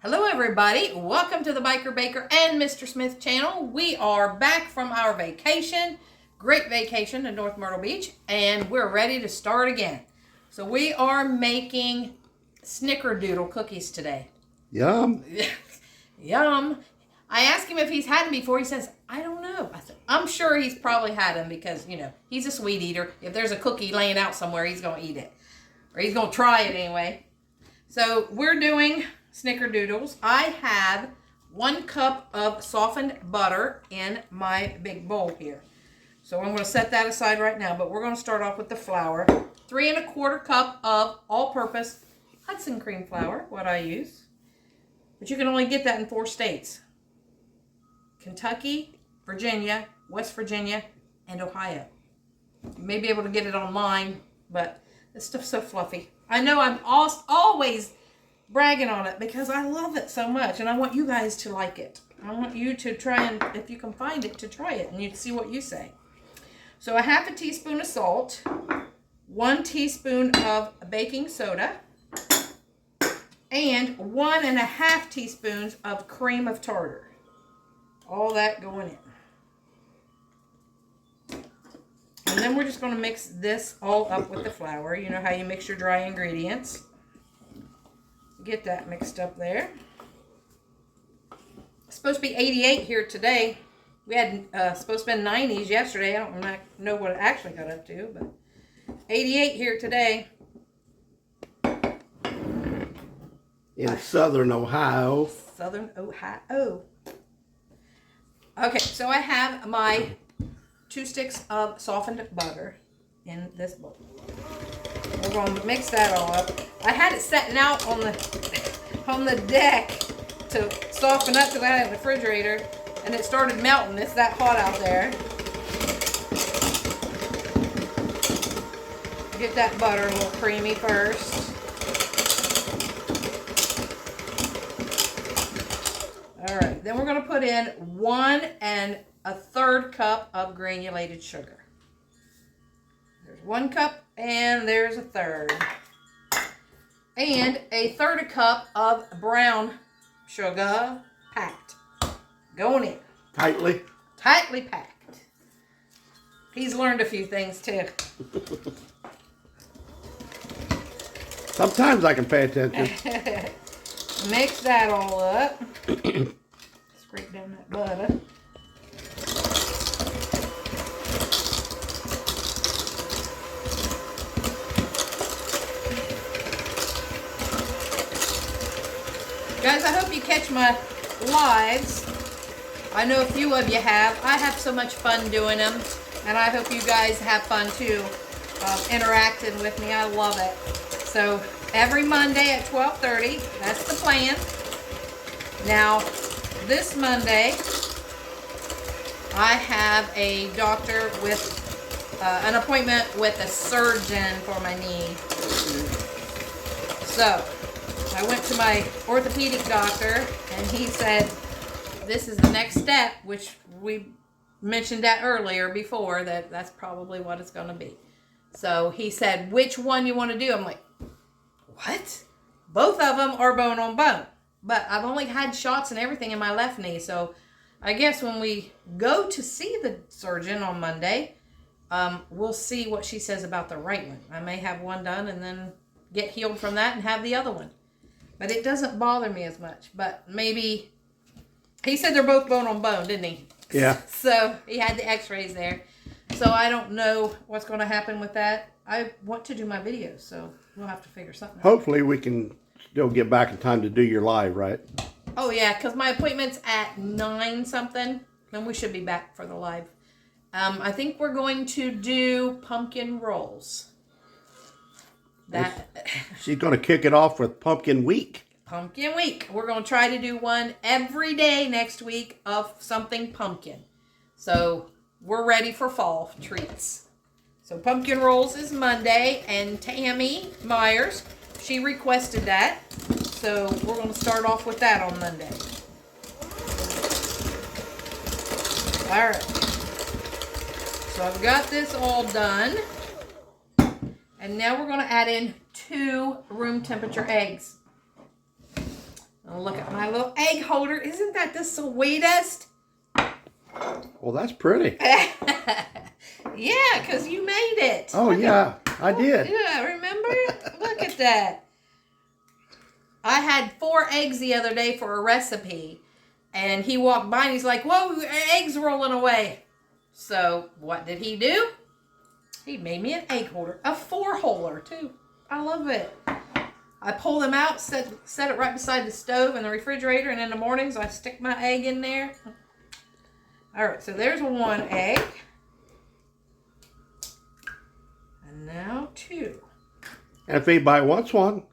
Hello everybody, welcome to the Biker Baker and Mr. Smith channel. We are back from our vacation, great vacation to North Myrtle Beach, and we're ready to start again. So we are making Snickerdoodle cookies today. Yum. Yum. I asked him if he's had them before. He says, I don't know. I said, I'm sure he's probably had them because, you know, he's a sweet eater. If there's a cookie laying out somewhere, he's going to eat it. Or he's going to try it anyway. So we're doing Snickerdoodles. I have 1 cup of softened butter in my big bowl here. So I'm going to set that aside right now, but we're going to start off with the flour. 3 1/4 cup of all-purpose Hudson cream flour, what I use. But you can only get that in 4 states. Kentucky, Virginia, West Virginia, and Ohio. You may be able to get it online, but this stuff's so fluffy. I know I'm always bragging on it because I love it so much, and I want you guys to like it. I want you to try and, if you can find it, to try it, and you'd see what you say. So 1/2 teaspoon of salt, 1 teaspoon of baking soda, and 1 1/2 teaspoons of cream of tartar. All that going in. And then we're just going to mix this all up with the flour. You know how you mix your dry ingredients. Get that mixed up there. It's supposed to be 88 here today. We had supposed to be 90s yesterday. I don't know what it actually got up to, but 88 here today. In southern Ohio. Southern Ohio. Okay, so I have my 2 sticks of softened butter in this bowl. We're going to mix that all up. I had it setting out on the deck to soften up because I had a refrigerator, and it started melting. It's that hot out there. Get that butter a little creamy first. All right, then we're going to put in 1 1/3 cup of granulated sugar. There's 1 cup and there's 1/3. And 1/3 cup of brown sugar packed. Going in. Tightly. Tightly packed. He's learned a few things too. Sometimes I can pay attention. Mix that all up. Scrape down that butter. Guys, I hope you catch my lives. I know a few of you have. I have so much fun doing them, and I hope you guys have fun too, interacting with me. I love it. So every Monday at 12:30, that's the plan. Now, this Monday, I have a doctor with an appointment with a surgeon for my knee. So I went to my orthopedic doctor, and he said this is the next step, which we mentioned that earlier before, that's probably what it's going to be. So he said, which one you want to do? I'm like, what? Both of them are bone on bone. But I've only had shots and everything in my left knee, so I guess when we go to see the surgeon on Monday, we'll see what she says about the right one. I may have one done and then get healed from that and have the other one. But it doesn't bother me as much. But maybe, he said they're both bone on bone, didn't he? Yeah. So he had the x-rays there. So I don't know what's going to happen with that. I want to do my videos, so we'll have to figure something out. Hopefully we can still get back in time to do your live, right? Oh yeah, because my appointment's at 9 something. Then we should be back for the live. I think we're going to do pumpkin rolls. She's going to kick it off with Pumpkin Week. Pumpkin Week. We're going to try to do one every day next week of something pumpkin. So we're ready for fall treats. So pumpkin rolls is Monday, and Tammy Myers, she requested that. So we're going to start off with that on Monday. All right. So I've got this all done. And now we're going to add in 2 room temperature eggs. Look at my little egg holder. Isn't that the sweetest? Well, that's pretty. Yeah, because you made it. Oh, yeah, I did. Yeah, remember? Look at that. I had 4 eggs the other day for a recipe. And he walked by and he's like, whoa, eggs rolling away. So what did he do? He made me an egg holder. A 4-holer, too. I love it. I pull them out, set it right beside the stove in the refrigerator, and in the mornings I stick my egg in there. All right, so there's 1 egg. And now 2. And if anybody wants one,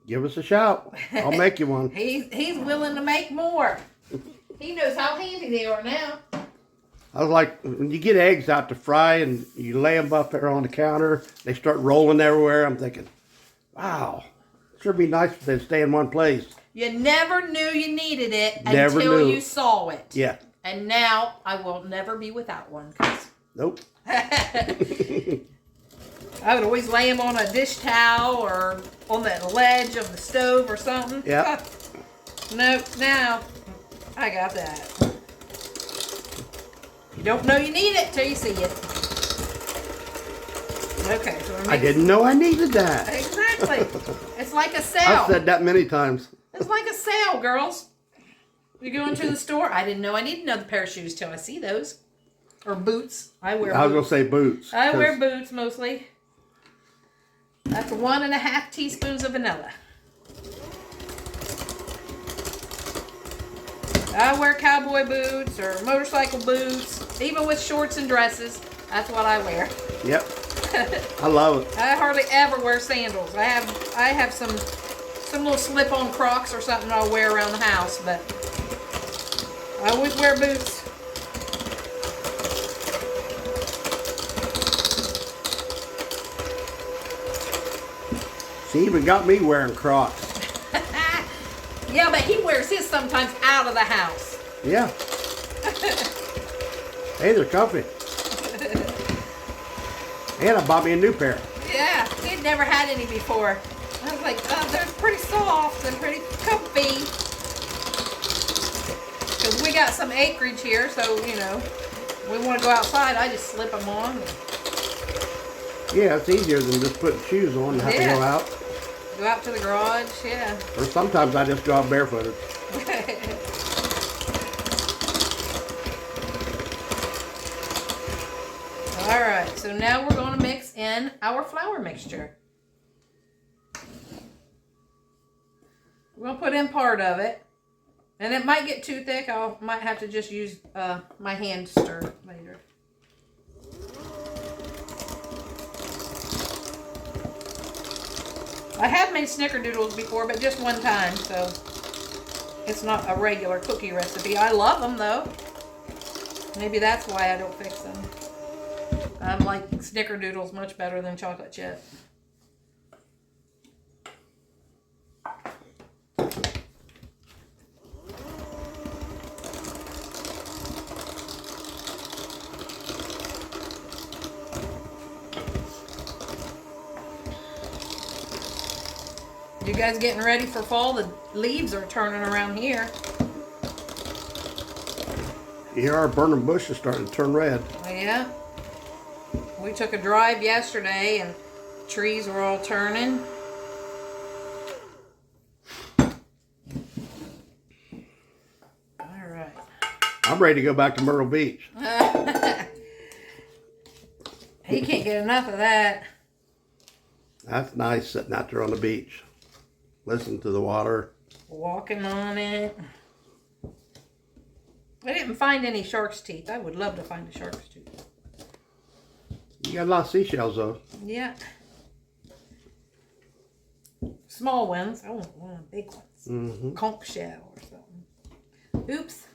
give us a shout. I'll make you one. He's willing to make more. He knows how handy they are now. I was like, when you get eggs out to fry and you lay them up there on the counter, they start rolling everywhere. I'm thinking, wow, sure be nice if they'd stay in one place. You never knew you needed it Never until knew. you saw it. Yeah. And now I will never be without one. Nope. I would always lay them on a dish towel or on the ledge of the stove or something. Yeah. Nope, now I got that. You don't know you need it till you see it. Okay, so I didn't know I needed that. Exactly. It's like a sale. I've said that many times. It's like a sale, girls. You go into the store. I didn't know I needed another pair of shoes till I see those. Or boots. I wear boots. I was going to say boots. I wear boots mostly. That's 1.5 teaspoons of vanilla. I wear cowboy boots or motorcycle boots, even with shorts and dresses. That's what I wear. Yep. I love it. I hardly ever wear sandals. I have some little slip-on Crocs or something I'll wear around the house, but I always wear boots. She even got me wearing Crocs. Yeah, but he wears his sometimes out of the house. Yeah. Hey, they're comfy. And I bought me a new pair. Yeah, he'd never had any before. I was like, oh, they're pretty soft and pretty comfy. Because we got some acreage here, so, you know, we want to go outside, I just slip them on. Yeah, it's easier than just putting shoes on and have to go out. Go out to the garage, yeah. Or sometimes I just go out barefooted. All right, so now we're going to mix in our flour mixture. We're going to put in part of it. And it might get too thick. I might have to just use my hand stir later. I have made Snickerdoodles before, but just one time, so it's not a regular cookie recipe. I love them, though. Maybe that's why I don't fix them. I like Snickerdoodles much better than chocolate chip. You guys getting ready for fall? The leaves are turning around here. Here our burning bush is starting to turn red. Yeah. We took a drive yesterday and trees were all turning. All right. I'm ready to go back to Myrtle Beach. He can't get enough of that. That's nice sitting out there on the beach. Listen to the water. Walking on it. I didn't find any shark's teeth. I would love to find a shark's tooth. You got a lot of seashells though. Yeah. Small ones. I want one of the big ones. Mm-hmm. Conch shell or something. Oops.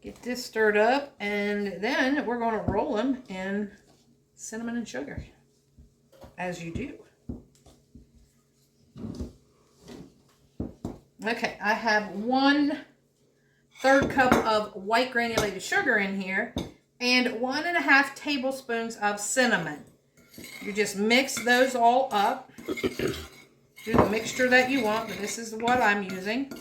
Get this stirred up, and then we're going to roll them in cinnamon and sugar, as you do. Okay, I have 1/3 cup of white granulated sugar in here, and 1.5 tablespoons of cinnamon. You just mix those all up. Do the mixture that you want, but this is what I'm using.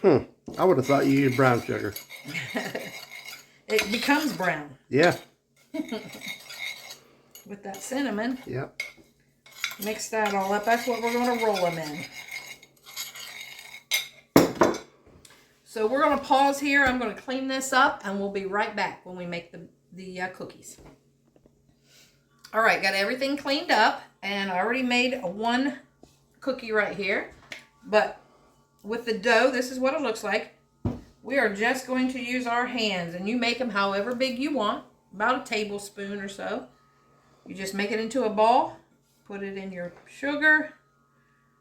I would have thought you used brown sugar. It becomes brown. Yeah. With that cinnamon. Yep. Mix that all up. That's what we're going to roll them in. So we're going to pause here. I'm going to clean this up, and we'll be right back when we make the cookies. All right, got everything cleaned up, and I already made one cookie right here. But with the dough, this is what it looks like. We are just going to use our hands, and you make them however big you want, about a tablespoon or so. You just make it into a ball, put it in your sugar,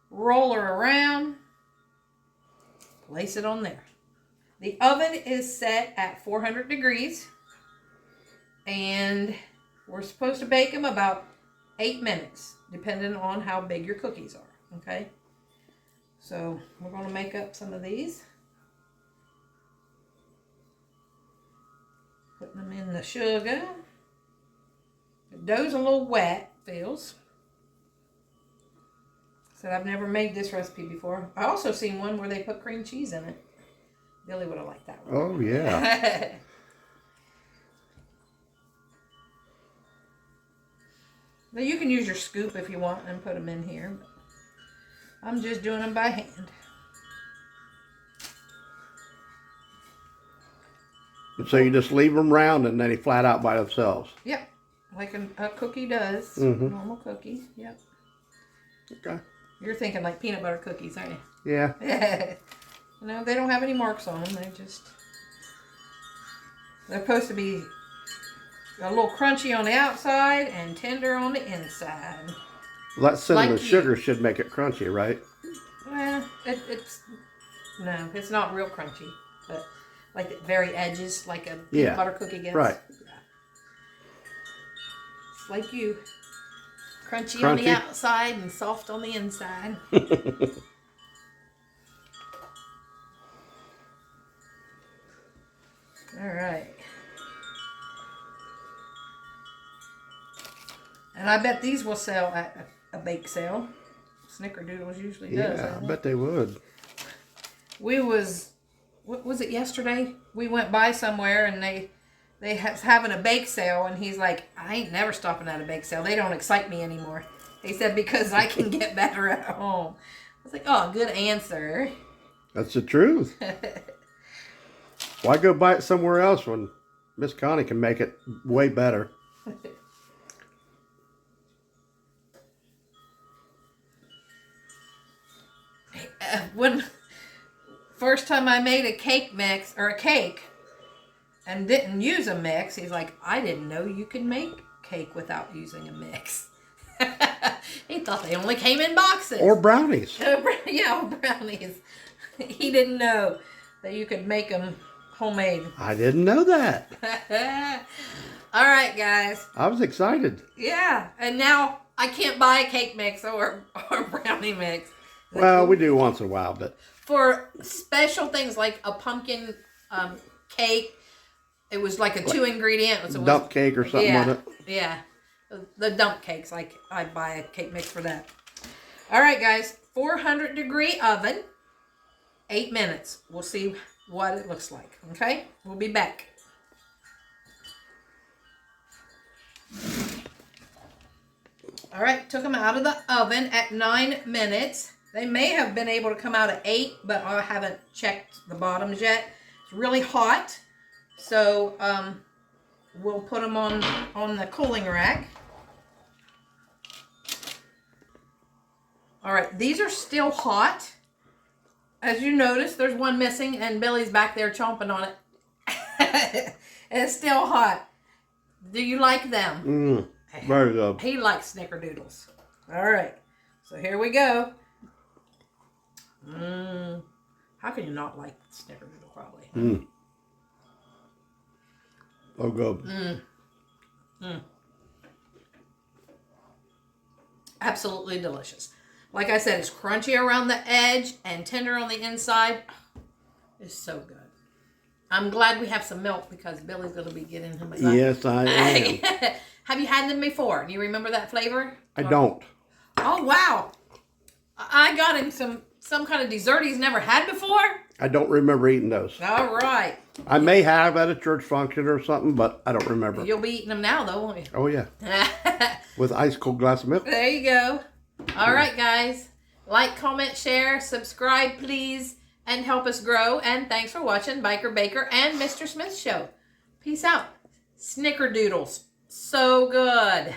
roll her around, place it on there. The oven is set at 400 degrees, and we're supposed to bake them about 8 minutes, depending on how big your cookies are, okay? So we're going to make up some of these. Putting them in the sugar. The dough's a little wet, feels. Said I've never made this recipe before. I also seen one where they put cream cheese in it. Billy would have liked that one. Oh, yeah. Now you can use your scoop if you want and put them in here. But I'm just doing them by hand. So you just leave them round and then they flat out by themselves. Yep. Like a cookie does. Mm-hmm. A normal cookie. Yep. Okay. You're thinking like peanut butter cookies, aren't you? Yeah. No, they don't have any marks on them. They're supposed to be a little crunchy on the outside and tender on the inside. Well, that cinnamon Like sugar should make it crunchy, right? Well, no, it's not real crunchy, but like the very edges, like a peanut butter cookie gets. Right. Yeah. It's like you. Crunchy on the outside and soft on the inside. All right. And I bet these will sell at a bake sale. Snickerdoodles usually does. Yeah, I bet they would. What was it yesterday? We went by somewhere and they was having a bake sale, and he's like, I ain't never stopping at a bake sale. They don't excite me anymore. He said, because I can get better at home. I was like, oh, good answer. That's the truth. Why go buy it somewhere else when Miss Connie can make it way better? When first time I made a cake mix or a cake and didn't use a mix, he's like, I didn't know you could make cake without using a mix. He thought they only came in boxes. Or brownies. Yeah, brownies. He didn't know that you could make them homemade. I didn't know that. All right, guys. I was excited. Yeah, and now I can't buy a cake mix or brownie mix. Well, we do once in a while, but for special things like a pumpkin cake, it was like a 2-ingredient. So dump cake or something on it. Yeah, the dump cakes. Like I'd buy a cake mix for that. All right, guys. 400-degree oven. 8 minutes. We'll see what it looks like. Okay, we'll be back. All right, took them out of the oven at 9 minutes. They may have been able to come out at 8, but I haven't checked the bottoms yet. It's really hot, so we'll put them on the cooling rack. All right, these are still hot. As you notice, there's one missing, and Billy's back there chomping on it. And it's still hot. Do you like them? Very good. He likes Snickerdoodles. All right, so here we go. How can you not like Snickerdoodle, probably? Oh, good. Absolutely delicious. Like I said, it's crunchy around the edge and tender on the inside. It's so good. I'm glad we have some milk because Billy's going to be getting him a Yes, I am. Have you had them before? Do you remember that flavor? I don't. Oh, wow. I got him some kind of dessert he's never had before. I don't remember eating those. All right. I may have at a church function or something, but I don't remember. You'll be eating them now, though, won't you? Oh, yeah. With ice cold glass of milk. There you go. All right, guys. Like, comment, share, subscribe, please, and help us grow. And thanks for watching Biker Baker and Mr. Smith Show. Peace out. Snickerdoodles. So good.